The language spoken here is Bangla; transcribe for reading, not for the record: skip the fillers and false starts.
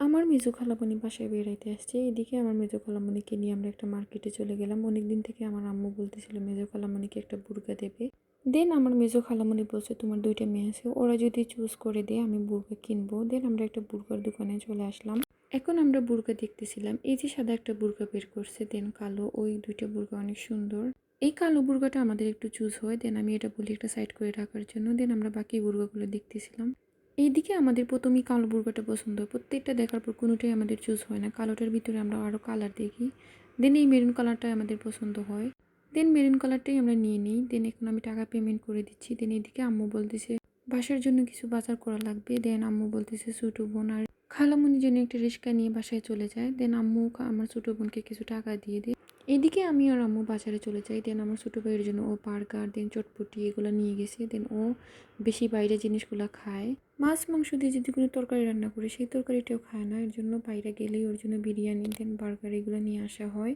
আমার মেজো খালামণি বাসায় বেড়াইতে আসছে। এদিকে আমার মেজো খালামণিকে নিয়ে আমরা একটা মার্কেটে চলে গেলাম। অনেকদিন থেকে আমার আম্মু বলতেছিল মেজো খালামণিকে একটা বুরকা দেবে। দেন আমার মেজো খালামণি বলছে তোমার ২ টা মেয়ে আছে। ওরা যদি চুজ করে দেয় আমি বুরকা কিনবো। দেন আমরা একটা বুরকার দোকানে চলে আসলাম। এখন আমরা বুরকা দেখতেছিলাম। এই যে সাদা একটা বুরকা বের করছে, দেন কালো, ওই ২ টা বুরকা অনেক সুন্দর। এই কালো বুরকাটা আমাদের একটু চুজ হয়। দেন আমি এটা বলি একটা সাইড করে রাখার জন্য। দেন আমরা বাকি বুরকাগুলো দেখতেছিলাম। এইদিকে আমাদের ১ম এই কালো বুরকাটা পছন্দ হয়। প্রত্যেকটা দেখার পর কোনোটাই আমাদের চুজ হয় না। কালোটার ভিতরে আমরা আরও কালার দেখি। দেন এই মেরুন কালারটাই আমাদের পছন্দ হয়। দেন মেরুন কালারটাই আমরা নিয়ে নিই। দেন এখন আমি টাকা পেমেন্ট করে দিচ্ছি। দেন এদিকে আম্মু বলতেছে বাসার জন্য কিছু বাজার করা লাগবে। দেন আম্মু বলতেছে ছোটো বোন আর খালামণির জন্য একটা রিক্সা নিয়ে বাসায় চলে যায়। দেন আম্মু আমার ছোটো বোনকে কিছু টাকা দিয়ে দেয়। এদিকে আমি আর আম্মু বাজারে চলে যাই। দেন আমার ছোটো ভাইয়ের জন্য ও বার্গার, দেন চটপটি এগুলো নিয়ে গেছে। দেন ও বেশি বাইরে জিনিসগুলো খায়। মাছ মাংস দিয়ে যদি কোনো তরকারি রান্না করি সেই তরকারিটাও খায় না। এর জন্য বাইরে গেলেই ওর জন্য বিরিয়ানি, দেন বার্গার এগুলো নিয়ে আসা হয়।